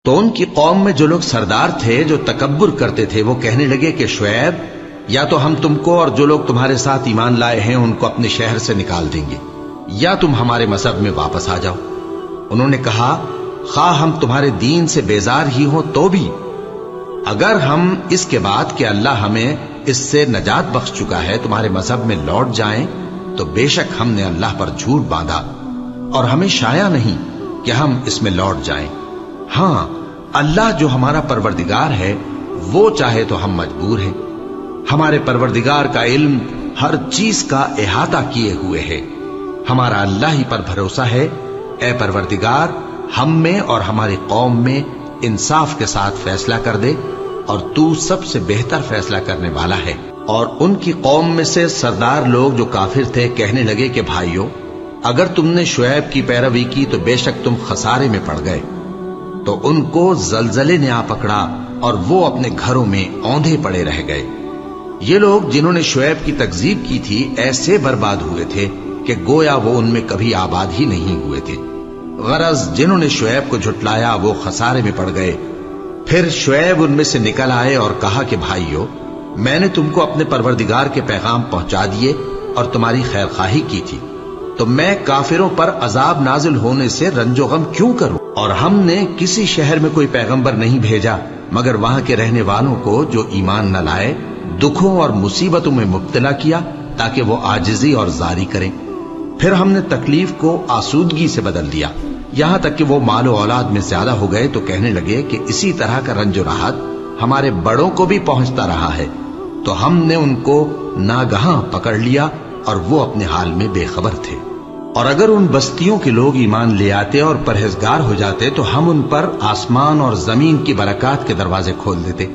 تو ان کی قوم میں جو لوگ سردار تھے جو تکبر کرتے تھے وہ کہنے لگے کہ شعیب، یا تو ہم تم کو اور جو لوگ تمہارے ساتھ ایمان لائے ہیں ان کو اپنے شہر سے نکال دیں گے، یا تم ہمارے مذہب میں واپس آ جاؤ۔ انہوں نے کہا خواہ ہم تمہارے دین سے بیزار ہی ہوں تو بھی، اگر ہم اس کے بعد کہ اللہ ہمیں اس سے نجات بخش چکا ہے تمہارے مذہب میں لوٹ جائیں تو بے شک ہم نے اللہ پر جھوٹ باندھا اور ہمیں شایع نہیں کہ ہم اس میں لوٹ جائیں۔ ہاں، اللہ جو ہمارا پروردگار ہے وہ چاہے تو ہم مجبور ہیں۔ ہمارے پروردگار کا علم ہر چیز کا احاطہ کیے ہوئے ہے۔ ہمارا اللہ ہی پر بھروسہ ہے۔ اے پروردگار، ہم میں اور ہماری قوم میں انصاف کے ساتھ فیصلہ کر دے، اور تو سب سے بہتر فیصلہ کرنے والا ہے۔ اور ان کی قوم میں سے سردار لوگ جو کافر تھے کہنے لگے کہ بھائیو، اگر تم نے شعیب کی پیروی کی تو بے شک تم خسارے میں پڑ گئے۔ تو ان کو زلزلے نے آ پکڑا اور وہ اپنے گھروں میں اوندھے پڑے رہ گئے۔ یہ لوگ جنہوں نے شعیب کی تکذیب کی تھی ایسے برباد ہوئے تھے کہ گویا وہ ان میں کبھی آباد ہی نہیں ہوئے تھے۔ غرض جنہوں نے شعیب کو جھٹلایا وہ خسارے میں پڑ گئے۔ پھر شعیب ان میں سے نکل آئے اور کہا کہ بھائیو، میں نے تم کو اپنے پروردگار کے پیغام پہنچا دیے اور تمہاری خیر خواہی کی تھی، تو میں کافروں پر عذاب نازل ہونے سے رنج و غم کیوں کروں؟ اور ہم نے کسی شہر میں کوئی پیغمبر نہیں بھیجا مگر وہاں کے رہنے والوں کو جو ایمان نہ لائے دکھوں اور مصیبتوں میں مبتلا کیا تاکہ وہ عاجزی اور زاری کریں۔ پھر ہم نے تکلیف کو آسودگی سے بدل دیا، یہاں تک کہ وہ مال و اولاد میں زیادہ ہو گئے تو کہنے لگے کہ اسی طرح کا رنج و راحت ہمارے بڑوں کو بھی پہنچتا رہا ہے۔ تو ہم نے ان کو ناگہاں پکڑ لیا اور وہ اپنے حال میں بے خبر تھے۔ اور اگر ان بستیوں کے لوگ ایمان لے آتے اور پرہیزگار ہو جاتے تو ہم ان پر آسمان اور زمین کی برکات کے دروازے کھول دیتے،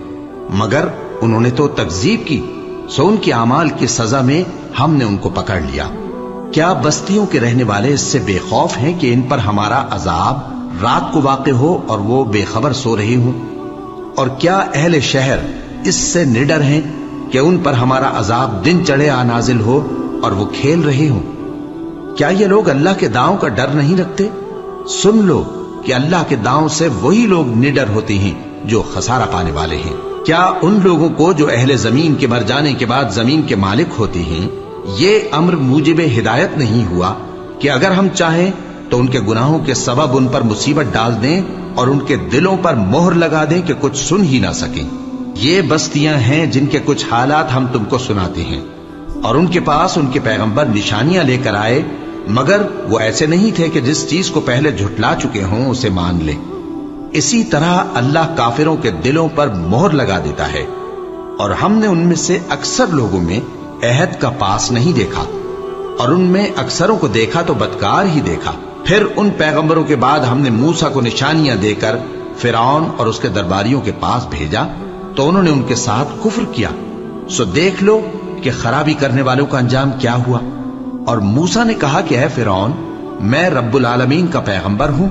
مگر انہوں نے تو تکذیب کی، سو ان کے اعمال کی سزا میں ہم نے ان کو پکڑ لیا۔ کیا بستیوں کے رہنے والے اس سے بے خوف ہیں کہ ان پر ہمارا عذاب رات کو واقع ہو اور وہ بے خبر سو رہے ہوں؟ اور کیا اہل شہر اس سے نڈر ہیں کہ ان پر ہمارا عذاب دن چڑھے آ نازل ہو اور وہ کھیل رہے ہوں؟ کیا یہ لوگ اللہ کے داؤں کا ڈر نہیں رکھتے؟ سن لو کہ اللہ کے داؤں سے وہی لوگ نڈر ہوتے ہیں جو خسارہ پانے والے ہیں۔ کیا ان لوگوں کو جو اہل زمین کے مر جانے کے بعد زمین کے مالک ہوتے ہیں یہ امر موجب ہدایت نہیں ہوا کہ اگر ہم چاہیں تو ان کے گناہوں کے سبب ان پر مصیبت ڈال دیں اور ان کے دلوں پر مہر لگا دیں کہ کچھ سن ہی نہ سکیں؟ یہ بستیاں ہیں جن کے کچھ حالات ہم تم کو سناتے ہیں، اور ان کے پاس ان کے پیغمبر نشانیاں لے کر آئے، مگر وہ ایسے نہیں تھے کہ جس چیز کو پہلے جھٹلا چکے ہوں اسے مان لیں۔ اسی طرح اللہ کافروں کے دلوں پر مہر لگا دیتا ہے، اور ہم نے ان میں سے اکثر لوگوں میں عہد کا پاس نہیں دیکھا، اور ان میں اکثروں کو دیکھا تو بدکار ہی دیکھا۔ پھر ان پیغمبروں کے بعد ہم نے موسیٰ کو نشانیاں دے کر فرعون اور اس کے درباریوں کے پاس بھیجا تو انہوں نے ان کے ساتھ کفر کیا، سو دیکھ لو کہ خرابی کرنے والوں کا انجام کیا ہوا۔ اور موسیٰ نے کہا کہ اے فرعون، میں رب العالمین کا پیغمبر ہوں،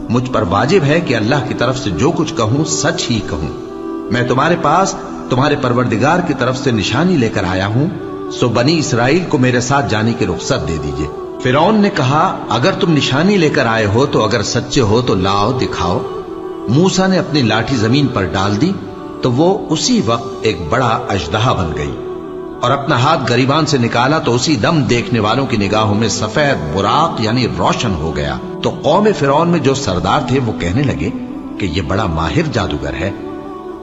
مجھ پر واجب ہے کہ اللہ کی طرف سے جو کچھ کہوں سچ ہی کہوں۔ میں تمہارے پاس تمہارے پروردگار کی طرف سے نشانی لے کر آیا ہوں، سو بنی اسرائیل کو میرے ساتھ جانے کی رخصت دے دیجئے۔ فرعون نے کہا اگر تم نشانی لے کر آئے ہو تو اگر سچے ہو تو لاؤ دکھاؤ۔ موسیٰ نے اپنی لاٹھی زمین پر ڈال دی تو وہ اسی وقت ایک بڑا اژدہا بن گئی، اور اپنا ہاتھ گریبان سے نکالا تو اسی دم دیکھنے والوں کی نگاہوں میں سفید براق یعنی روشن ہو گیا۔ تو قوم فرعون میں جو سردار تھے وہ کہنے لگے کہ یہ بڑا ماہر جادوگر ہے،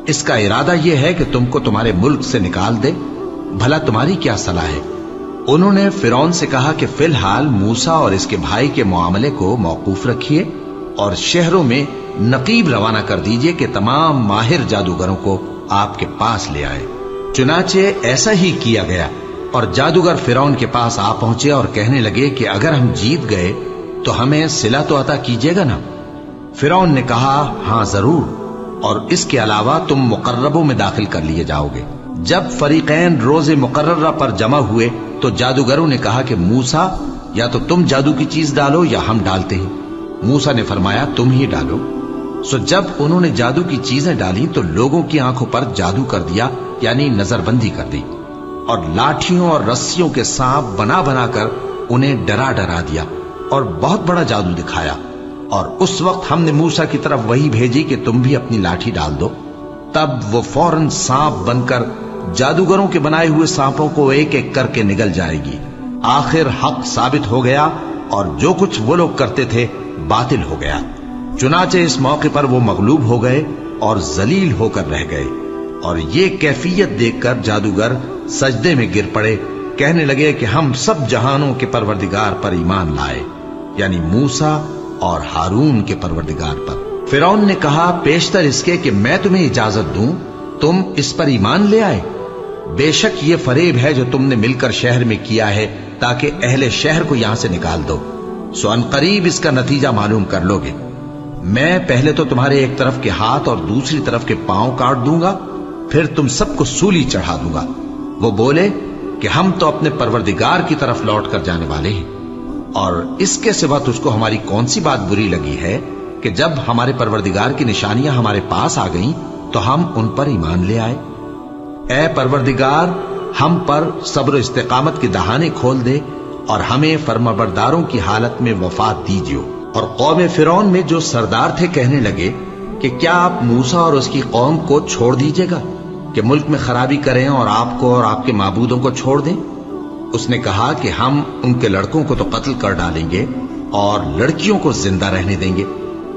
اس کا ارادہ یہ ہے کہ تم کو تمہارے ملک سے نکال دے، بھلا تمہاری کیا صلاح ہے؟ انہوں نے فرعون سے کہا کہ فی الحال موسیٰ اور اس کے بھائی کے معاملے کو موقوف رکھیے اور شہروں میں نقیب روانہ کر دیجئے کہ تمام ماہر جادوگروں کو آپ کے پاس لے آئے۔ چنانچہ ایسا ہی کیا گیا، اور جادوگر فرعون کے پاس آ پہنچے اور کہنے لگے کہ اگر ہم جیت گئے تو ہمیں صلہ تو عطا کیجیے گا نا؟ فرعون نے کہا ہاں ضرور، اور اس کے علاوہ تم مقربوں میں داخل کر لیے جاؤ گے۔ جب فریقین روز مقررہ پر جمع ہوئے تو جادوگروں نے کہا کہ موسیٰ یا تو تم جادو کی چیز ڈالو یا ہم ڈالتے ہیں۔ موسیٰ نے فرمایا تم ہی ڈالو۔ سو جب انہوں نے جادو کی چیزیں ڈالی تو لوگوں کی آنکھوں پر جادو کر دیا، یعنی نظر بندی کر دی، اور لاٹھیوں اور رسیوں کے سانپ بنا بنا کر انہیں ڈرا ڈرا دیا اور بہت بڑا جادو دکھایا۔ اور اس وقت ہم نے موسیٰ کی طرف وہی بھیجی کہ تم بھی اپنی لاٹھی ڈال دو، تب وہ فوراً سانپ بن کر جادوگروں کے بنائے ہوئے سانپوں کو ایک ایک کر کے نگل جائے گی۔ آخر حق ثابت ہو گیا اور جو کچھ وہ لوگ کرتے تھے باطل ہو گیا۔ چنانچہ اس موقع پر وہ مغلوب ہو گئے اور ذلیل ہو کر رہ گئے، اور یہ کیفیت دیکھ کر جادوگر سجدے میں گر پڑے، کہنے لگے کہ ہم سب جہانوں کے پروردگار پر ایمان لائے، یعنی موسیٰ اور ہارون کے پروردگار پر۔ فرعون نے کہا پیشتر اس کے کہ میں تمہیں اجازت دوں تم اس پر ایمان لے آئے، بے شک یہ فریب ہے جو تم نے مل کر شہر میں کیا ہے تاکہ اہل شہر کو یہاں سے نکال دو، سو ان قریب اس کا نتیجہ معلوم کر لو گے۔ میں پہلے تو تمہارے ایک طرف کے ہاتھ اور دوسری طرف کے پاؤں کاٹ دوں گا، پھر تم سب کو سولی چڑھا دوں گا۔ وہ بولے کہ ہم تو اپنے پروردگار کی طرف لوٹ کر جانے والے ہیں، اور اس کے سوا تجھ کو ہماری کون سی بات بری لگی ہے کہ جب ہمارے پروردگار کی نشانیاں ہمارے پاس آ گئیں تو ہم ان پر ایمان لے آئے۔ اے پروردگار، ہم پر صبر و استقامت کی دہانے کھول دے اور ہمیں فرمانبرداروں کی حالت میں وفات دیجیو۔ اور قوم فرعون میں جو سردار تھے کہنے لگے کہ کیا آپ موسیٰ اور اس کی قوم کو چھوڑ دیجیے گا کہ ملک میں خرابی کریں اور آپ کو اور آپ کے معبودوں کو چھوڑ دیں؟ اس نے کہا کہ ہم ان کے لڑکوں کو تو قتل کر ڈالیں گے اور لڑکیوں کو زندہ رہنے دیں گے،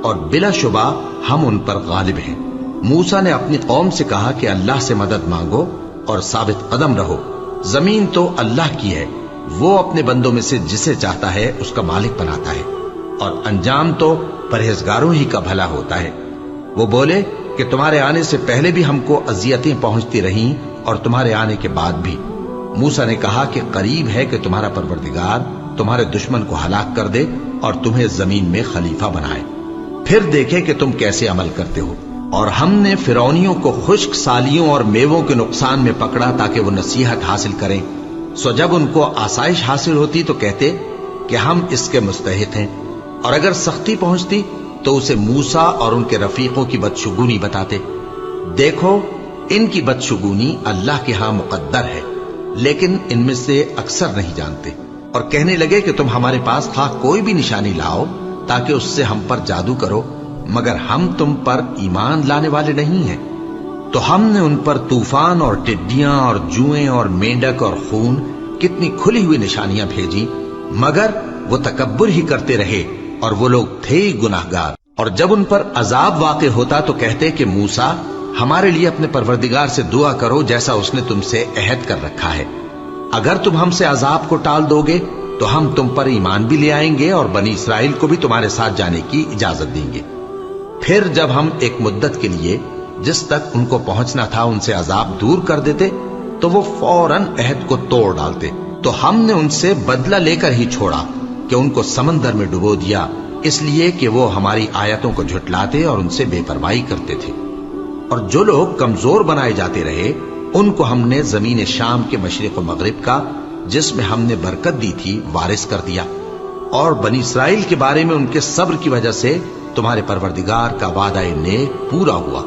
اور بلا شبہ ہم ان پر غالب ہیں۔ موسیٰ نے اپنی قوم سے کہا کہ اللہ سے مدد مانگو اور ثابت قدم رہو، زمین تو اللہ کی ہے، وہ اپنے بندوں میں سے جسے چاہتا ہے اس کا مالک بناتا ہے، اور انجام تو پرہیزگاروں ہی کا بھلا ہوتا ہے۔ وہ بولے کہ تمہارے آنے سے پہلے بھی ہم کو اذیتیں پہنچتی رہیں اور تمہارے آنے کے بعد بھی۔ موسیٰ نے کہا کہ قریب ہے کہ تمہارا پروردگار تمہارے دشمن کو ہلاک کر دے اور تمہیں زمین میں خلیفہ بنائے، پھر دیکھے کہ تم کیسے عمل کرتے ہو۔ اور ہم نے فرعونیوں کو خشک سالیوں اور میووں کے نقصان میں پکڑا تاکہ وہ نصیحت حاصل کریں، سو جب ان کو آسائش حاصل ہوتی تو کہتے کہ ہم اس کے مستحق ہیں، اور اگر سختی پہنچتی تو اسے موسیٰ اور ان کے رفیقوں کی بدشگونی بتاتے۔ دیکھو ان کی بدشگونی اللہ کے ہاں مقدر ہے، لیکن ان میں سے اکثر نہیں جانتے۔ اور کہنے لگے کہ تم ہمارے پاس خواہ کوئی بھی نشانی لاؤ تاکہ اس سے ہم پر جادو کرو، مگر ہم تم پر ایمان لانے والے نہیں ہیں۔ تو ہم نے ان پر طوفان اور ٹڈیاں اور جوئیں اور مینڈک اور خون کتنی کھلی ہوئی نشانیاں بھیجی، مگر وہ تکبر ہی کرتے رہے اور وہ لوگ تھے ہی گناہگار۔ اور جب ان پر عذاب واقع ہوتا تو کہتے کہ موسیٰ ہمارے لیے اپنے پروردگار سے دعا کرو جیسا اس نے تم سے عہد کر رکھا ہے، اگر تم ہم سے عذاب کو ٹال دو گے تو ہم تم پر ایمان بھی لے آئیں گے اور بنی اسرائیل کو بھی تمہارے ساتھ جانے کی اجازت دیں گے۔ پھر جب ہم ایک مدت کے لیے جس تک ان کو پہنچنا تھا ان سے عذاب دور کر دیتے تو وہ فوراً عہد کو توڑ ڈالتے، تو ہم نے ان سے بدلہ لے کر ہی چھوڑا کہ ان کو سمندر میں ڈبو دیا، اس لیے کہ وہ ہماری آیتوں کو جھٹلاتے اور ان سے بے پرواہی کرتے تھے۔ اور جو لوگ کمزور بنائے جاتے رہے ان کو ہم نے زمین شام کے مشرق و مغرب کا جس میں ہم نے برکت دی تھی وارث کر دیا، اور بنی اسرائیل کے بارے میں ان کے صبر کی وجہ سے تمہارے پروردگار کا وعدہ نیک پورا ہوا۔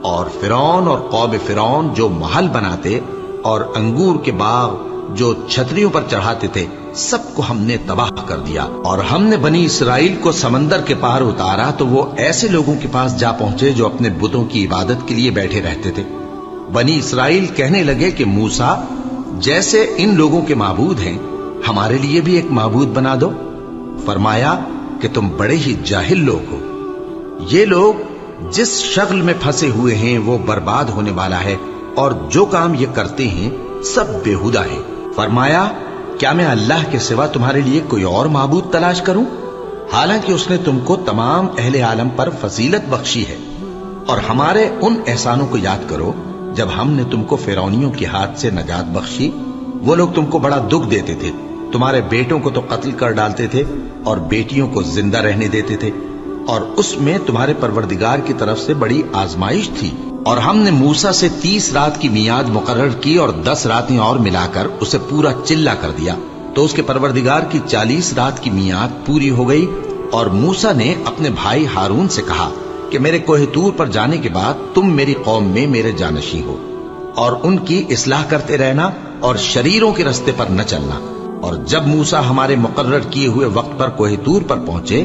اور فرعون اور قوم فرعون جو محل بناتے اور انگور کے باغ جو چھتریوں پر چڑھاتے تھے سب کو ہم نے تباہ کر دیا۔ اور ہم نے بنی اسرائیل کو سمندر کے پار اتارا تو وہ ایسے لوگوں کے پاس جا پہنچے جو اپنے بتوں کی عبادت کے لیے بیٹھے رہتے تھے۔ بنی اسرائیل کہنے لگے کہ موسیٰ جیسے ان لوگوں کے معبود ہیں ہمارے لیے بھی ایک معبود بنا دو۔ فرمایا کہ تم بڑے ہی جاہل لوگ ہو، یہ لوگ جس شغل میں پھنسے ہوئے ہیں وہ برباد ہونے والا ہے، اور جو کام یہ کرتے ہیں سب بیہودہ ہیں۔ فرمایا کیا میں اللہ کے سوا تمہارے لیے کوئی اور معبود تلاش کروں، حالانکہ اس نے تم کو تمام اہل عالم پر فضیلت بخشی ہے۔ اور ہمارے ان احسانوں کو یاد کرو جب ہم نے تم کو فرعونیوں کے ہاتھ سے نجات بخشی، وہ لوگ تم کو بڑا دکھ دیتے تھے، تمہارے بیٹوں کو تو قتل کر ڈالتے تھے اور بیٹیوں کو زندہ رہنے دیتے تھے، اور اس میں تمہارے پروردگار کی طرف سے بڑی آزمائش تھی۔ اور ہم نے موسیٰ سے 30 رات کی میعاد مقرر کی اور 10 راتیں اور ملا کر اسے پورا چلہ کر دیا، تو اس کے پروردگار کی 40 رات کی میعاد پوری ہو گئی۔ اور موسیٰ نے اپنے بھائی ہارون سے کہا کہ میرے کوہ طور پر جانے کے بعد تم میری قوم میں میرے جانشین ہو، اور ان کی اصلاح کرتے رہنا اور شریروں کے رستے پر نہ چلنا۔ اور جب موسیٰ ہمارے مقرر کیے ہوئے وقت پر کوہ طور پر پہنچے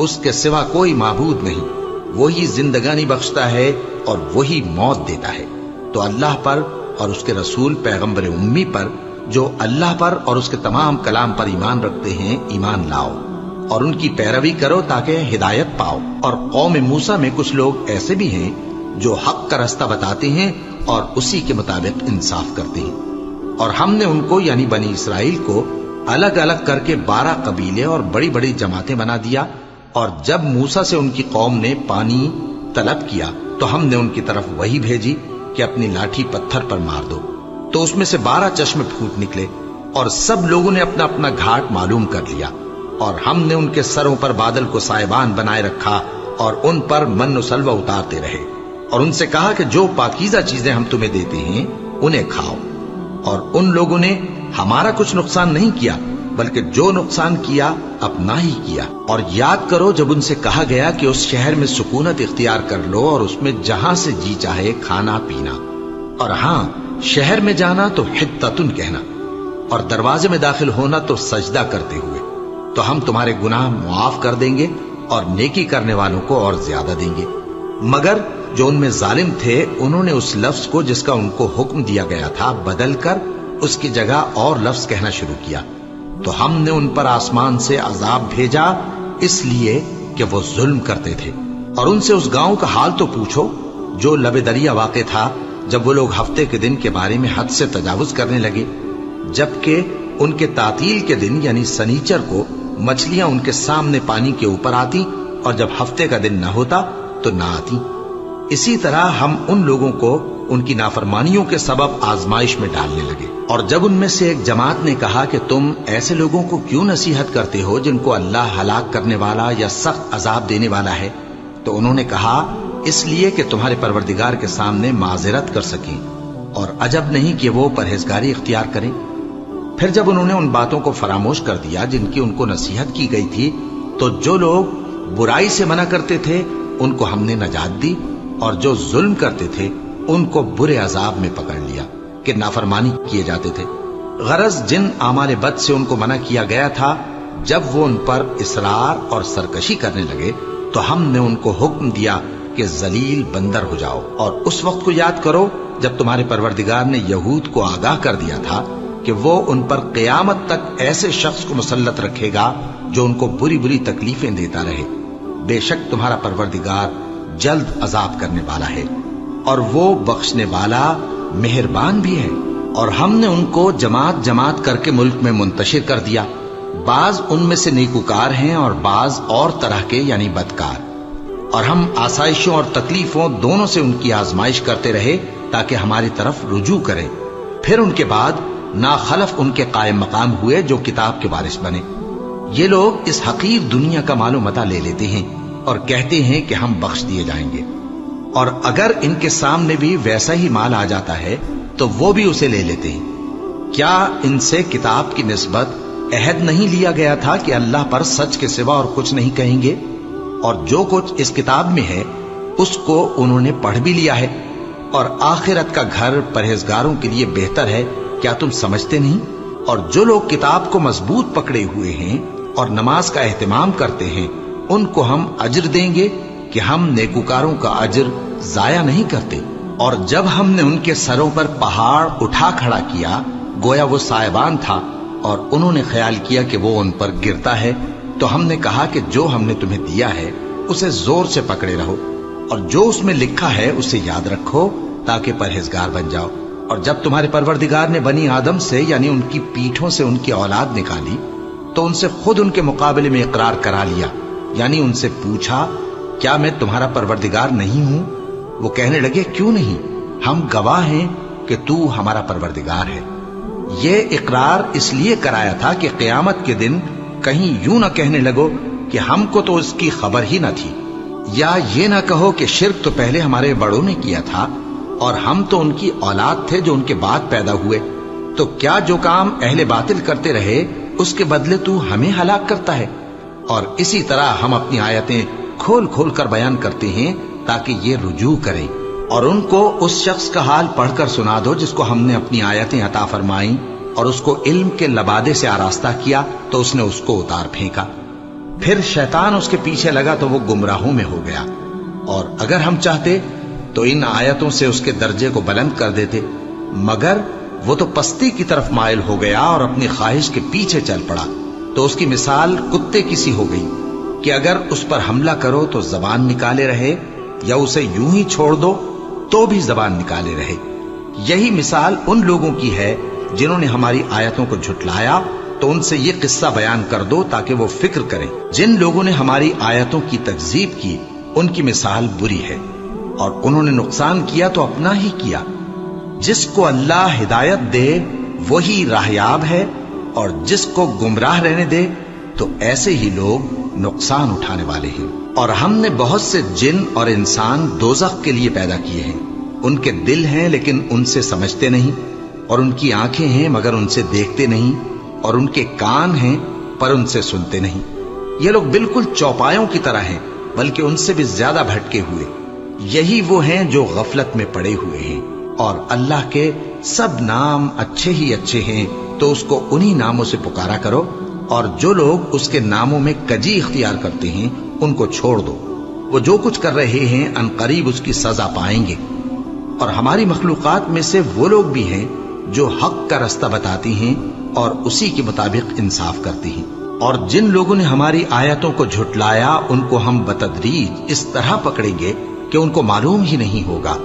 اس کے سوا کوئی معبود نہیں، وہی زندگانی بخشتا ہے اور وہی موت دیتا ہے۔ تو اللہ پر اور اس کے رسول پیغمبر امی پر، جو اللہ پر اور اس کے تمام کلام پر ایمان رکھتے ہیں، ایمان لاؤ اور ان کی پیروی کرو تاکہ ہدایت پاؤ۔ اور قوم موسیٰ میں کچھ لوگ ایسے بھی ہیں جو حق کا راستہ بتاتے ہیں اور اسی کے مطابق انصاف کرتے ہیں۔ اور ہم نے ان کو یعنی بنی اسرائیل کو الگ الگ کر کے 12 قبیلے اور بڑی بڑی جماعتیں بنا دیا، اور جب موسیٰ سے ان کی قوم نے پانی طلب کیا تو ہم نے ان کی طرف وہی بھیجی کہ اپنی لاٹھی پتھر پر مار دو، تو اس میں سے 12 چشمے پھوٹ نکلے، اور سب لوگوں نے اپنا اپنا گھاٹ معلوم کر لیا۔ اور ہم نے ان کے سروں پر بادل کو سائبان بنائے رکھا اور ان پر من و سلوہ اتارتے رہے، اور ان سے کہا کہ جو پاکیزہ چیزیں ہم تمہیں دیتے ہیں انہیں کھاؤ۔ اور ان لوگوں نے ہمارا کچھ نقصان نہیں کیا، بلکہ جو نقصان کیا اپنا ہی کیا۔ اور یاد کرو جب ان سے کہا گیا کہ اس شہر میں سکونت اختیار کر لو اور اس میں جہاں سے جی چاہے کھانا پینا، اور ہاں شہر میں جانا تو حتتن کہنا، اور دروازے میں داخل ہونا تو سجدہ کرتے ہوئے، تو ہم تمہارے گناہ معاف کر دیں گے اور نیکی کرنے والوں کو اور زیادہ دیں گے۔ مگر جو ان میں ظالم تھے انہوں نے اس لفظ کو جس کا ان کو حکم دیا گیا تھا بدل کر اس کی جگہ اور لفظ کہنا شروع کیا، تو ہم نے ان پر آسمان سے عذاب بھیجا اس لیے کہ وہ ظلم کرتے تھے۔ اور ان سے اس گاؤں کا حال تو پوچھو جو لب دریا واقع تھا، جب وہ لوگ ہفتے کے دن کے بارے میں حد سے تجاوز کرنے لگے، جبکہ ان کے تعطیل کے دن یعنی سنیچر کو مچھلیاں ان کے سامنے پانی کے اوپر آتی، اور جب ہفتے کا دن نہ ہوتا تو نہ آتی۔ اسی طرح ہم ان لوگوں کو ان کی نافرمانیوں کے سبب آزمائش میں ڈالنے لگے۔ اور جب ان میں سے ایک جماعت نے کہا کہ تم ایسے لوگوں کو کیوں نصیحت کرتے ہو جن کو اللہ ہلاک کرنے والا یا سخت عذاب دینے والا ہے، تو انہوں نے کہا اس لیے کہ تمہارے پروردگار کے سامنے معذرت کر سکیں، اور عجب نہیں کہ وہ پرہیزگاری اختیار کریں۔ پھر جب انہوں نے ان باتوں کو فراموش کر دیا جن کی ان کو نصیحت کی گئی تھی، تو جو لوگ برائی سے منع کرتے تھے ان کو ہم نے نجات دی، اور جو ظلم کرتے تھے ان کو برے عذاب میں پکڑ لیا کہ نافرمانی کیے جاتے تھے۔ غرض جن اعمال بد سے ان کو منع کیا گیا تھا، جب وہ ان پر اصرار اور سرکشی کرنے لگے تو ہم نے ان کو حکم دیا کہ ذلیل بندر ہو جاؤ۔ اور اس وقت کو یاد کرو جب تمہارے پروردگار نے یہود کو آگاہ کر دیا تھا کہ وہ ان پر قیامت تک ایسے شخص کو مسلط رکھے گا جو ان کو بری بری تکلیفیں دیتا رہے۔ بے شک تمہارا پروردگار جلد عذاب کرنے والا ہے، اور وہ بخشنے والا مہربان بھی ہے۔ اور ہم نے ان کو جماعت جماعت کر کے ملک میں منتشر کر دیا، بعض ان میں سے نیکوکار ہیں اور بعض اور طرح کے یعنی بدکار۔ اور ہم آسائشوں اور تکلیفوں دونوں سے ان کی آزمائش کرتے رہے تاکہ ہماری طرف رجوع کریں۔ پھر ان کے بعد ناخلف ان کے قائم مقام ہوئے جو کتاب کے وارث بنے۔ یہ لوگ اس حقیر دنیا کا مال و متاع لے لیتے ہیں اور کہتے ہیں کہ ہم بخش دیے جائیں گے، اور اگر ان کے سامنے بھی ویسا ہی مال آ جاتا ہے تو وہ بھی اسے لے لیتے ہیں۔ کیا ان سے کتاب کی نسبت عہد نہیں لیا گیا تھا کہ اللہ پر سچ کے سوا اور کچھ نہیں کہیں گے؟ اور جو کچھ اس کتاب میں ہے اس کو انہوں نے پڑھ بھی لیا ہے، اور آخرت کا گھر پرہیزگاروں کے لیے بہتر ہے، کیا تم سمجھتے نہیں؟ اور جو لوگ کتاب کو مضبوط پکڑے ہوئے ہیں اور نماز کا اہتمام کرتے ہیں ان کو ہم اجر دیں گے کہ ہم نیکوکاروں کا اجر ضائع نہیں کرتے۔ اور جب ہم نے ان کے سروں پر پہاڑ اٹھا کھڑا کیا گویا وہ سائبان تھا، اور انہوں نے خیال کیا کہ وہ ان پر گرتا ہے، تو ہم نے کہا کہ جو ہم نے تمہیں دیا ہے اسے زور سے پکڑے رہو، اور جو اس میں لکھا ہے اسے یاد رکھو تاکہ پرہیزگار بن جاؤ۔ اور جب تمہارے پروردگار نے بنی آدم سے یعنی ان کی پیٹھوں سے ان کی اولاد نکالی تو ان سے خود ان کے مقابلے میں اقرار کرا لیا، یعنی ان سے پوچھا کیا میں تمہارا پروردگار نہیں ہوں؟ وہ کہنے لگے کیوں نہیں، ہم گواہ ہیں کہ تو ہمارا پروردگار ہے۔ یہ اقرار اس لیے کرایا تھا کہ قیامت کے دن کہیں یوں نہ کہنے لگو کہ ہم کو تو اس کی خبر ہی نہ تھی، یا یہ نہ کہو کہ شرک تو پہلے ہمارے بڑوں نے کیا تھا اور ہم تو ان کی اولاد تھے جو ان کے بعد پیدا ہوئے، تو کیا جو کام اہل باطل کرتے رہے اس کے بدلے تو ہمیں ہلاک کرتا ہے؟ اور اسی طرح ہم اپنی آیتیں کھول کھول کر بیان کرتے ہیں تاکہ یہ رجوع کریں۔ اور ان کو اس شخص کا حال پڑھ کر سنا دو جس کو ہم نے اپنی آیتیں عطا فرمائیں اور اس کو علم کے لبادے سے آراستہ کیا تو اس نے اس کو اتار پھینکا۔ پھر شیطان اس کے پیچھے لگا تو وہ گمراہوں میں ہو گیا، اور اگر ہم چاہتے تو ان آیتوں سے اس کے درجے کو بلند کر دیتے، مگر وہ تو پستی کی طرف مائل ہو گیا اور اپنی خواہش کے پیچھے چل پڑا، تو اس کی مثال کتے کی سی ہو گئی کہ اگر اس پر حملہ کرو تو زبان نکالے رہے، یا اسے یوں ہی چھوڑ دو تو بھی زبان نکالے رہے۔ یہی مثال ان لوگوں کی ہے جنہوں نے ہماری آیتوں کو جھٹلایا، تو ان سے یہ قصہ بیان کر دو تاکہ وہ فکر کریں۔ جن لوگوں نے ہماری آیتوں کی تکذیب کی ان کی مثال بری ہے، اور انہوں نے نقصان کیا تو اپنا ہی کیا۔ جس کو اللہ ہدایت دے وہی راہیاب ہے، اور جس کو گمراہ رہنے دے تو ایسے ہی لوگ نقصان اٹھانے والے ہیں۔ اور ہم نے بہت سے جن اور انسان دوزخ کے لیے پیدا کیے ہیں، ان کے دل ہیں لیکن ان سے سمجھتے نہیں، اور ان کی آنکھیں ہیں مگر ان سے دیکھتے نہیں، اور ان کے کان ہیں پر ان سے سنتے نہیں۔ یہ لوگ بالکل چوپایوں کی طرح ہیں، بلکہ ان سے بھی زیادہ بھٹکے ہوئے۔ یہی وہ ہیں جو غفلت میں پڑے ہوئے ہیں، اور اللہ کے سب نام اچھے ہی اچھے ہیں، تو اس کو انہی ناموں سے پکارا کرو، اور جو لوگ اس کے ناموں میں کجی اختیار کرتے ہیں ان کو چھوڑ دو۔ وہ جو کچھ کر رہے ہیں عنقریب اس کی سزا پائیں گے۔ اور ہماری مخلوقات میں سے وہ لوگ بھی ہیں جو حق کا رستہ بتاتی ہیں اور اسی کے مطابق انصاف کرتی ہیں، اور جن لوگوں نے ہماری آیتوں کو جھٹلایا ان کو ہم بتدریج اس طرح پکڑیں گے کہ ان کو معلوم ہی نہیں ہوگا،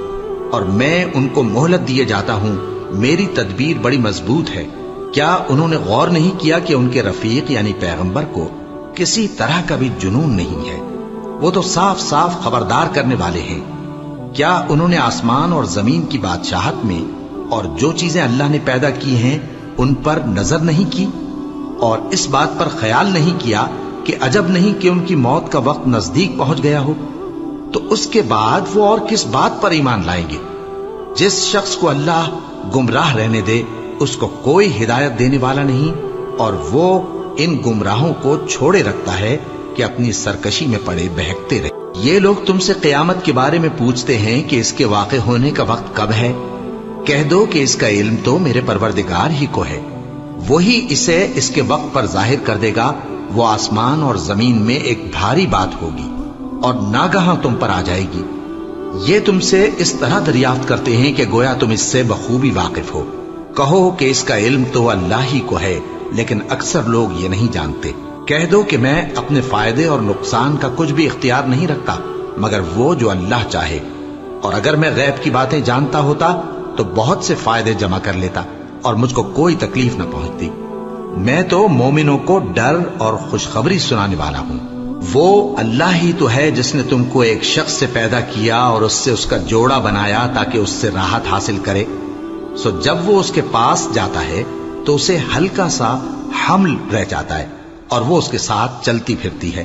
اور میں ان کو مہلت دیے جاتا ہوں، میری تدبیر بڑی مضبوط ہے۔ کیا انہوں نے غور نہیں کیا کہ ان کے رفیق یعنی پیغمبر کو کسی طرح کا بھی جنون نہیں ہے؟ وہ تو صاف صاف خبردار کرنے والے ہیں۔ کیا انہوں نے آسمان اور زمین کی بادشاہت میں اور جو چیزیں اللہ نے پیدا کی ہیں ان پر نظر نہیں کی، اور اس بات پر خیال نہیں کیا کہ عجب نہیں کہ ان کی موت کا وقت نزدیک پہنچ گیا ہو؟ تو اس کے بعد وہ اور کس بات پر ایمان لائیں گے؟ جس شخص کو اللہ گمراہ رہنے دے اس کو کوئی ہدایت دینے والا نہیں، اور وہ ان گمراہوں کو چھوڑے رکھتا ہے کہ اپنی سرکشی میں پڑے بہکتے رہے۔ یہ لوگ تم سے قیامت کے بارے میں پوچھتے ہیں کہ اس کے واقع ہونے کا وقت کب ہے؟ کہہ دو کہ اس کا علم تو میرے پروردگار ہی کو ہے، وہی اسے اس کے وقت پر ظاہر کر دے گا۔ وہ آسمان اور زمین میں ایک بھاری بات ہوگی اور ناگہاں تم پر آ جائے گی۔ یہ تم سے اس طرح دریافت کرتے ہیں کہ گویا تم اس سے بخوبی واقف ہو۔ کہو کہ اس کا علم تو اللہ ہی کو ہے، لیکن اکثر لوگ یہ نہیں جانتے۔ کہہ دو کہ میں اپنے فائدے اور نقصان کا کچھ بھی اختیار نہیں رکھتا مگر وہ جو اللہ چاہے، اور اگر میں غیب کی باتیں جانتا ہوتا تو بہت سے فائدے جمع کر لیتا اور مجھ کو کوئی تکلیف نہ پہنچتی۔ میں تو مومنوں کو ڈر اور خوشخبری سنانے والا ہوں۔ وہ اللہ ہی تو ہے جس نے تم کو ایک شخص سے پیدا کیا اور اس سے اس کا جوڑا بنایا تاکہ اس سے راحت حاصل کرے۔ سو جب وہ اس کے پاس جاتا ہے تو اسے ہلکا سا حمل رہ جاتا ہے اور وہ اس کے ساتھ چلتی پھرتی ہے۔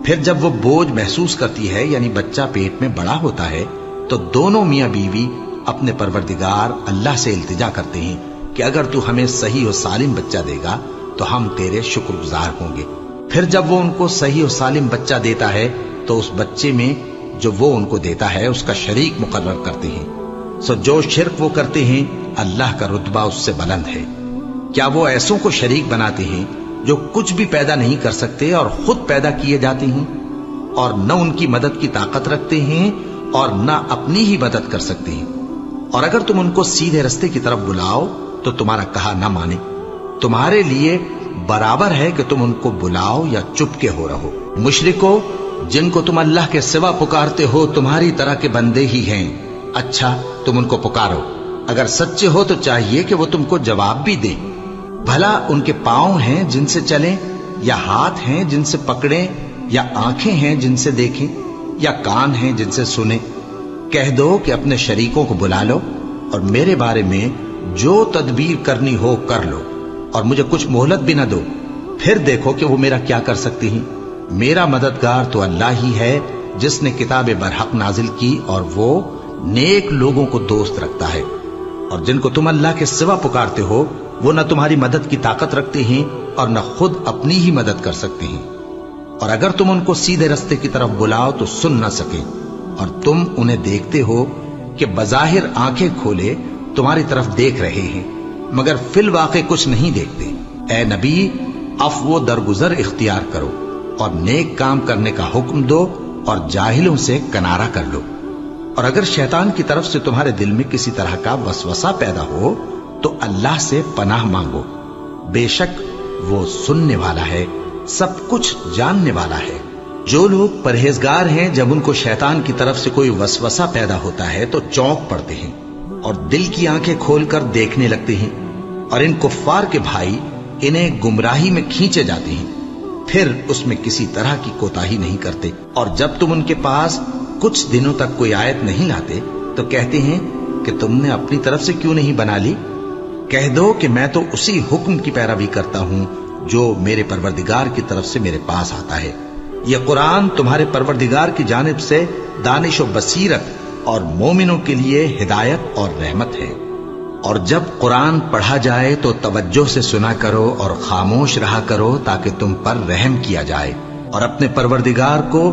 پھر جب وہ بوجھ محسوس کرتی ہے یعنی بچہ پیٹ میں بڑا ہوتا ہے تو دونوں میاں بیوی اپنے پروردگار اللہ سے التجا کرتے ہیں کہ اگر تو ہمیں صحیح و سالم بچہ دے گا تو ہم تیرے شکر گزار ہوں گے۔ پھر جب وہ ان کو صحیح و سالم بچہ دیتا ہے تو اس بچے میں جو وہ ان کو دیتا ہے اس کا شریک مقرر کرتے ہیں۔ سو جو شرک وہ کرتے ہیں اللہ کا رتبہ اس سے بلند ہے۔ کیا وہ ایسوں کو شریک بناتے ہیں جو کچھ بھی پیدا نہیں کر سکتے اور خود پیدا کیے جاتے ہیں، اور نہ ان کی مدد کی طاقت رکھتے ہیں اور نہ اپنی ہی مدد کر سکتے ہیں؟ اور اگر تم ان کو سیدھے رستے کی طرف بلاؤ تو تمہارا کہا نہ مانے، تمہارے لیے برابر ہے کہ تم ان کو بلاؤ یا چپ کے ہو رہو۔ مشرکو، جن کو تم اللہ کے سوا پکارتے ہو تمہاری طرح کے بندے ہی ہیں، اچھا تم ان کو پکارو، اگر سچے ہو تو چاہیے کہ وہ تم کو جواب بھی دیں۔ بھلا ان کے پاؤں ہیں جن سے چلیں، یا ہاتھ ہیں جن سے پکڑیں، یا آنکھیں ہیں جن سے دیکھیں، یا کان ہیں جن سے سنیں؟ کہہ دو کہ اپنے شریکوں کو بلا لو اور میرے بارے میں جو تدبیر کرنی ہو کر لو، اور مجھے کچھ مہلت بھی نہ دو، پھر دیکھو کہ وہ میرا کیا کر سکتی ہیں۔ میرا مددگار تو اللہ ہی ہے جس نے کتاب برحق نازل کی، اور وہ نیک لوگوں کو دوست رکھتا ہے۔ اور جن کو تم اللہ کے سوا پکارتے ہو وہ نہ تمہاری مدد کی طاقت رکھتے ہیں اور نہ خود اپنی ہی مدد کر سکتے ہیں، اور اگر تم ان کو سیدھے رستے کی طرف بلاؤ تو سن نہ سکیں، اور تم انہیں دیکھتے ہو کہ بظاہر آنکھیں کھولے تمہاری طرف دیکھ رہے ہیں مگر فی الواقع کچھ نہیں دیکھتے۔ اے نبی، عفو و درگزر اختیار کرو اور نیک کام کرنے کا حکم دو اور جاہلوں سے کنارہ کر لو۔ اور اگر شیطان کی طرف سے تمہارے دل میں کسی طرح کا وسوسہ پیدا ہو تو اللہ سے پناہ مانگو، بے شک وہ سننے والا ہے، سب کچھ جاننے والا ہے۔ جو لوگ پرہیزگار ہیں جب ان کو شیطان کی طرف سے کوئی وسوسہ پیدا ہوتا ہے تو چونک پڑتے ہیں اور دل کی آنکھیں کھول کر دیکھنے لگتے ہیں، اور ان کفار کے بھائی انہیں گمراہی میں کھینچے جاتے ہیں، پھر اس میں کسی طرح کی کوتاہی نہیں کرتے۔ اور جب تم ان کے پاس کچھ دنوں تک کوئی آیت نہیں لاتے تو کہتے ہیں کہ تم نے اپنی طرف سے کیوں نہیں بنا لی؟ کہہ دو کہ میں تو اسی حکم کی پیروی کرتا ہوں جو میرے پروردگار کی طرف سے میرے پاس آتا ہے۔ یہ قرآن تمہارے پروردگار کی جانب سے دانش و بصیرت اور مومنوں کے لیے ہدایت اور رحمت ہے۔ اور جب قرآن پڑھا جائے تو توجہ سے سنا کرو اور خاموش رہا کرو تاکہ تم پر رحم کیا جائے، اور اپنے پروردگار کو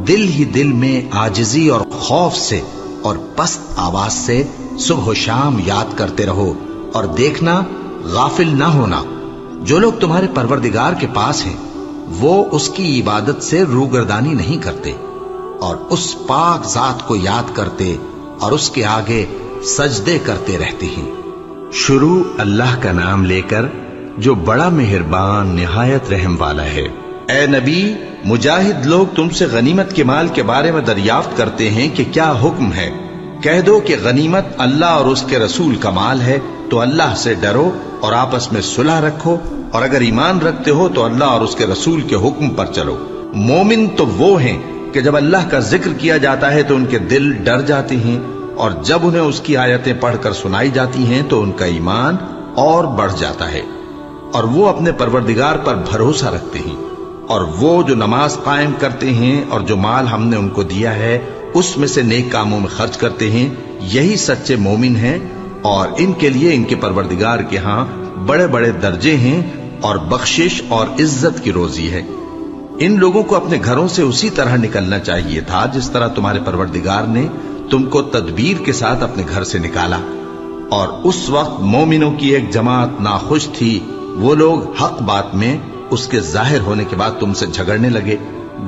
دل ہی دل میں عاجزی اور خوف سے اور پست آواز سے صبح و شام یاد کرتے رہو، اور دیکھنا غافل نہ ہونا۔ جو لوگ تمہارے پروردگار کے پاس ہیں وہ اس کی عبادت سے روگردانی نہیں کرتے، اور اس پاک ذات کو یاد کرتے اور اس کے آگے سجدے کرتے رہتے ہیں۔ شروع اللہ کا نام لے کر جو بڑا مہربان نہایت رحم والا ہے۔ اے نبی، مجاہد لوگ تم سے غنیمت کے مال کے بارے میں دریافت کرتے ہیں کہ کیا حکم ہے۔ کہہ دو کہ غنیمت اللہ اور اس کے رسول کا مال ہے، تو اللہ سے ڈرو اور آپس میں صلح رکھو، اور اگر ایمان رکھتے ہو تو اللہ اور اس کے رسول کے حکم پر چلو۔ مومن تو وہ ہیں کہ جب اللہ کا ذکر کیا جاتا ہے تو ان کے دل ڈر جاتے ہیں، اور جب انہیں اس کی آیتیں پڑھ کر سنائی جاتی ہیں تو ان کا ایمان اور بڑھ جاتا ہے، اور وہ اپنے پروردگار پر بھروسہ رکھتے ہیں۔ اور وہ جو نماز قائم کرتے ہیں اور جو مال ہم نے ان کو دیا ہے اس میں سے نیک کاموں میں خرچ کرتے ہیں، یہی سچے مومن ہیں، اور ان کے لیے ان کے پروردگار کے ہاں بڑے بڑے درجے ہیں اور بخشش اور عزت کی روزی ہے۔ ان لوگوں کو اپنے گھروں سے اسی طرح نکلنا چاہیے تھا جس طرح تمہارے پروردگار نے تم کو تدبیر کے ساتھ اپنے گھر سے نکالا۔ اور اس وقت مومنوں کی ایک جماعت ناخوش تھی، وہ لوگ حق بات میں اس کے ظاہر ہونے کے بعد تم سے جھگڑنے لگے،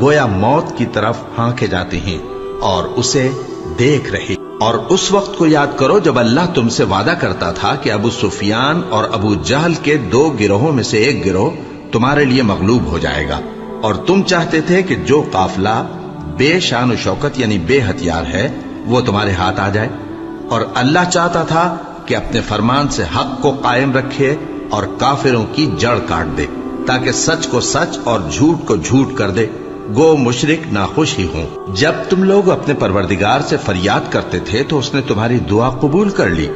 گویا موت کی طرف ہانکے جاتے ہیں اور اسے دیکھ رہے۔ اور اس وقت کو یاد کرو جب اللہ تم سے وعدہ کرتا تھا کہ ابو سفیان اور ابو جہل کے 2 گروہوں میں سے ایک گروہ تمہارے لیے مغلوب ہو جائے گا، اور تم چاہتے تھے کہ جو قافلہ بے شان و شوکت یعنی بے ہتھیار ہے وہ تمہارے ہاتھ آ جائے، اور اللہ چاہتا تھا کہ اپنے فرمان سے حق کو قائم رکھے اور کافروں کی جڑ کاٹ دے، تاکہ سچ کو سچ اور جھوٹ کو جھوٹ کر دے، گو مشرک ناخوش ہی ہوں۔ جب تم لوگ اپنے پروردگار سے فریاد کرتے تھے تو اس نے تمہاری دعا قبول کر لی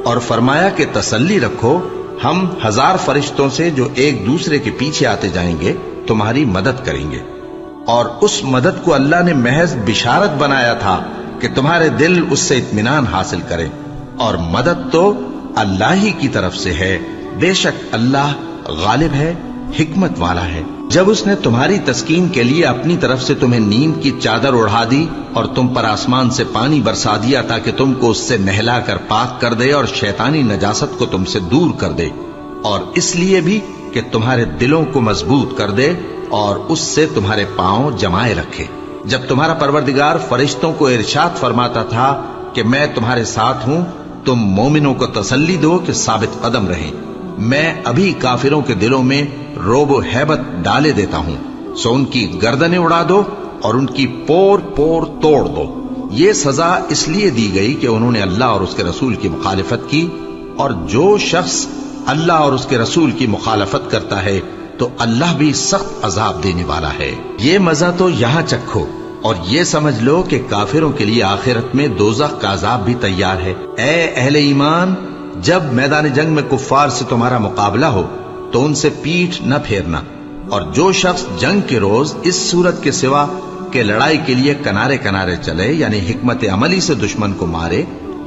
اور فرمایا کہ تسلی رکھو، ہم 1000 فرشتوں سے جو ایک دوسرے کے پیچھے آتے جائیں گے تمہاری مدد کریں گے۔ اور اس مدد کو اللہ نے محض بشارت بنایا تھا کہ تمہارے دل اس سے اطمینان حاصل کریں، اور مدد تو اللہ ہی کی طرف سے ہے، بے شک اللہ غالب ہے، حکمت والا ہے۔ جب اس نے تمہاری تسکین کے لیے اپنی طرف سے تمہیں نیند کی چادر اڑا دی اور تم پر آسمان سے پانی برسا دیا تاکہ تم کو اس سے نہلا کر پاک کر دے اور شیطانی نجاست کو تم سے دور کر دے، اور اس لیے بھی کہ تمہارے دلوں کو مضبوط کر دے اور اس سے تمہارے پاؤں جمائے رکھے۔ جب تمہارا پروردگار فرشتوں کو ارشاد فرماتا تھا کہ میں تمہارے ساتھ ہوں، تم مومنوں کو تسلی دو کہ ثابت قدم رہیں، میں ابھی کافروں کے دلوں میں روب و ہیبت ڈالے دیتا ہوں، سو ان کی گردنیں اڑا دو اور ان کی پور پور توڑ دو۔ یہ سزا اس لیے دی گئی کہ انہوں نے اللہ اور اس کے رسول کی مخالفت کی، اور جو شخص اللہ اور اس کے رسول کی مخالفت کرتا ہے تو اللہ بھی سخت عذاب دینے والا ہے۔ یہ مزہ تو یہاں چکھو، اور یہ سمجھ لو کہ کافروں کے لیے آخرت میں دوزخ کا عذاب بھی تیار ہے۔ اے اہل ایمان، جب میدان جنگ میں کفار سے تمہارا مقابلہ ہو تو ان سے پیٹھ نہ پھیرنا، اور جو شخص جنگ کے روز اس صورت کے سوا کہ لڑائی کے لیے کنارے کنارے چلے یعنی حکمت عملی سے دشمن کو مارے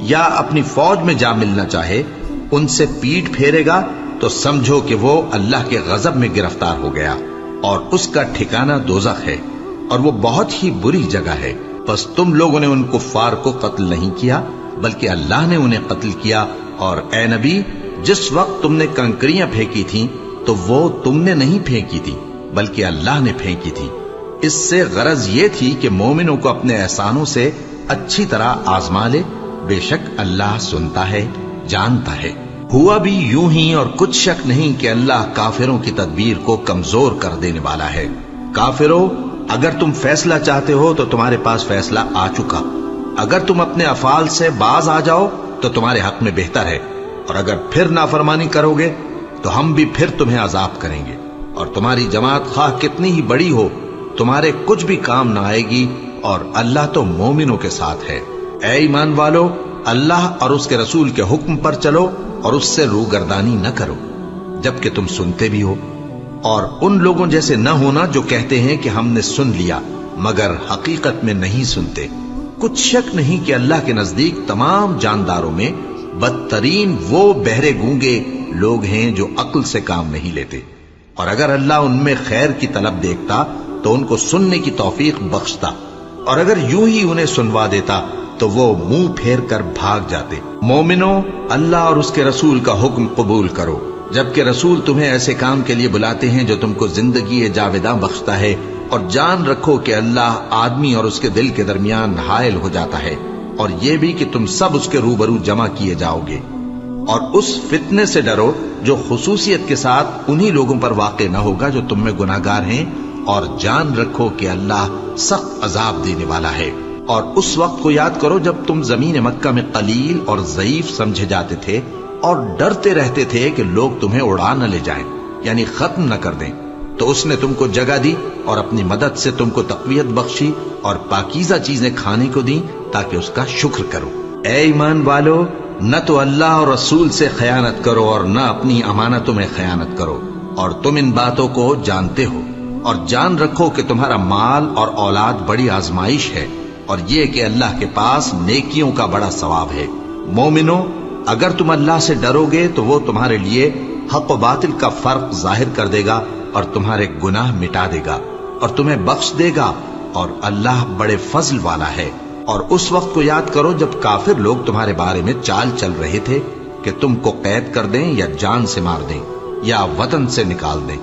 یا اپنی فوج میں جا ملنا چاہے، ان سے پیٹھ پھیرے گا تو سمجھو کہ وہ اللہ کے غضب میں گرفتار ہو گیا، اور اس کا ٹھکانہ دوزخ ہے، اور وہ بہت ہی بری جگہ ہے۔ بس تم لوگوں نے ان کفار کو قتل نہیں کیا بلکہ اللہ نے انہیں قتل کیا، اور اے نبی، جس وقت تم نے کنکریاں پھینکی تھیں تو وہ تم نے نہیں پھینکی تھی بلکہ اللہ نے پھینکی تھی، اس سے غرض یہ تھی کہ مومنوں کو اپنے احسانوں سے اچھی طرح آزما لے، بے شک اللہ سنتا ہے، جانتا ہے۔ ہوا بھی یوں ہی، اور کچھ شک نہیں کہ اللہ کافروں کی تدبیر کو کمزور کر دینے والا ہے۔ کافروں، اگر تم فیصلہ چاہتے ہو تو تمہارے پاس فیصلہ آ چکا۔ اگر تم اپنے افعال سے باز آ جاؤ تو تمہارے حق میں بہتر ہے، اور اگر پھر نافرمانی کرو گے تو ہم بھی پھر تمہیں عذاب کریں گے، اور تمہاری جماعت خواہ کتنی ہی بڑی ہو تمہارے کچھ بھی کام نہ آئے گی، اور اللہ تو مومنوں کے ساتھ ہے۔ اے ایمان والو، اللہ اور اس کے رسول کے حکم پر چلو اور اس سے روگردانی نہ کرو جبکہ تم سنتے بھی ہو، اور ان لوگوں جیسے نہ ہونا جو کہتے ہیں کہ ہم نے سن لیا مگر حقیقت میں نہیں سنتے۔ کچھ شک نہیں کہ اللہ کے نزدیک تمام جانداروں میں بدترین وہ بہرے گونگے لوگ ہیں جو عقل سے کام نہیں لیتے، اور اگر اللہ ان میں خیر کی طلب دیکھتا تو ان کو سننے کی توفیق بخشتا، اور اگر یوں ہی انہیں سنوا دیتا تو وہ منہ پھیر کر بھاگ جاتے۔ مومنوں، اللہ اور اس کے رسول کا حکم قبول کرو، جبکہ رسول تمہیں ایسے کام کے لیے بلاتے ہیں جو تم کو زندگی جاوداں بخشتا ہے، اور جان رکھو کہ اللہ آدمی اور اس کے دل کے درمیان حائل ہو جاتا ہے، اور یہ بھی کہ تم سب اس کے روبرو جمع کیے جاؤ گے۔ اور اس فتنے سے ڈرو جو خصوصیت کے ساتھ انہی لوگوں پر واقع نہ ہوگا جو تم میں گناہگار ہیں، اور جان رکھو کہ اللہ سخت عذاب دینے والا ہے۔ اور اس وقت کو یاد کرو جب تم زمین مکہ میں قلیل اور ضعیف سمجھے جاتے تھے، اور ڈرتے رہتے تھے کہ لوگ تمہیں اڑا نہ لے جائیں، یعنی ختم نہ کر دیں، تو اس نے تم کو جگہ دی اور اپنی مدد سے تم کو تقویت بخشی اور پاکیزہ چیزیں کھانے کو دیں تاکہ اس کا شکر کرو۔ اے ایمان والو، نہ تو اللہ اور رسول سے خیانت کرو اور نہ اپنی امانتوں میں خیانت کرو، اور تم ان باتوں کو جانتے ہو، اور جان رکھو کہ تمہارا مال اور اولاد بڑی آزمائش ہے، اور یہ کہ اللہ کے پاس نیکیوں کا بڑا ثواب ہے۔ مومنو، اگر تم اللہ سے ڈرو گے تو وہ تمہارے لیے حق و باطل کا فرق ظاہر کر دے گا اور تمہارے گناہ مٹا دے گا اور تمہیں بخش دے گا، اور اللہ بڑے فضل والا ہے۔ اور اس وقت کو یاد کرو جب کافر لوگ تمہارے بارے میں چال چل رہے تھے کہ تم کو قید کر دیں یا جان سے مار دیں یا وطن سے نکال دیں،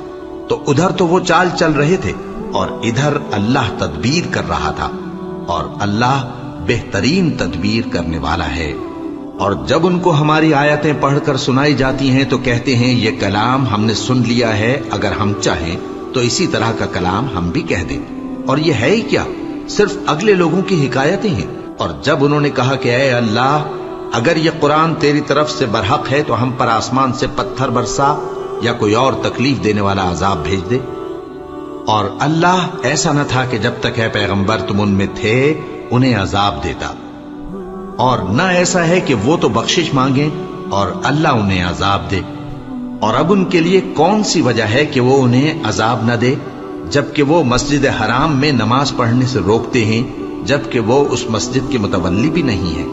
تو ادھر تو وہ چال چل رہے تھے اور ادھر اللہ تدبیر کر رہا تھا، اور اللہ بہترین تدبیر کرنے والا ہے۔ اور جب ان کو ہماری آیتیں پڑھ کر سنائی جاتی ہیں تو کہتے ہیں یہ کلام ہم نے سن لیا ہے، اگر ہم چاہیں تو اسی طرح کا کلام ہم بھی کہہ دیں، اور یہ ہے ہی کیا، صرف اگلے لوگوں کی حکایتیں ہیں۔ اور جب انہوں نے کہا کہ اے اللہ، اگر یہ قرآن تیری طرف سے برحق ہے تو ہم پر آسمان سے پتھر برسا یا کوئی اور تکلیف دینے والا عذاب بھیج دے، اور اللہ ایسا نہ تھا کہ جب تک اے پیغمبر تم ان میں تھے انہیں عذاب دیتا، اور نہ ایسا ہے کہ وہ تو بخشش مانگیں اور اللہ انہیں عذاب دے۔ اور اب ان کے لیے کون سی وجہ ہے کہ وہ انہیں عذاب نہ دے، جبکہ وہ مسجد حرام میں نماز پڑھنے سے روکتے ہیں، جبکہ وہ اس مسجد کے متولی بھی نہیں ہیں۔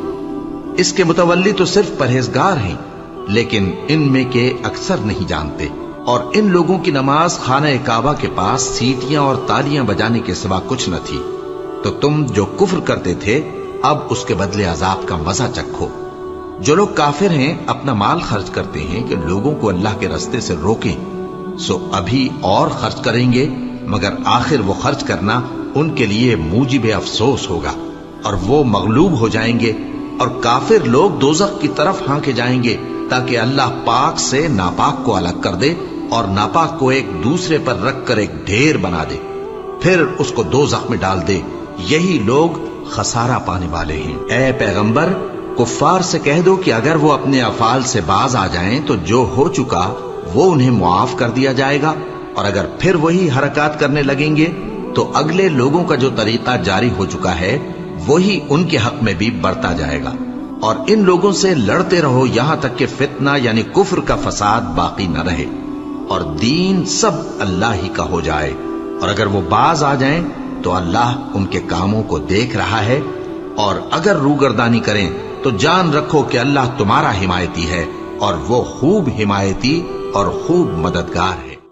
اس کے متولی تو صرف پرہیزگار ہیں، لیکن ان میں کے اکثر نہیں جانتے۔ اور ان لوگوں کی نماز خانہ کعبہ کے پاس سیٹیاں اور تالیاں بجانے کے سوا کچھ نہ تھی، تو تم جو کفر کرتے تھے اب اس کے بدلے عذاب کا مزہ چکھو۔ جو لوگ کافر ہیں اپنا مال خرچ کرتے ہیں کہ لوگوں کو اللہ کے راستے سے روکیں، سو ابھی اور خرچ کریں گے، مگر آخر وہ خرچ کرنا ان کے لیے موجب افسوس ہوگا، اور وہ مغلوب ہو جائیں گے، اور کافر لوگ دوزخ کی طرف ہانکے جائیں گے تاکہ اللہ پاک سے ناپاک کو الگ کر دے اور ناپاک کو ایک دوسرے پر رکھ کر ایک ڈھیر بنا دے، پھر اس کو دوزخ میں ڈال دے۔ یہی لوگ خسارہ پانے والے ہیں۔ اے پیغمبر، کفار سے کہہ دو کہ اگر وہ اپنے افعال سے باز آ جائیں تو جو ہو چکا وہ انہیں معاف کر دیا جائے گا، اور اگر پھر وہی حرکات کرنے لگیں گے تو اگلے لوگوں کا جو طریقہ جاری ہو چکا ہے وہی ان کے حق میں بھی برتا جائے گا۔ اور ان لوگوں سے لڑتے رہو یہاں تک کہ فتنہ یعنی کفر کا فساد باقی نہ رہے، اور دین سب اللہ ہی کا ہو جائے۔ اور اگر وہ باز آ جائیں تو اللہ ان کے کاموں کو دیکھ رہا ہے، اور اگر روگردانی کریں تو جان رکھو کہ اللہ تمہارا حمایتی ہے، اور وہ خوب حمایتی اور خوب مددگار ہے۔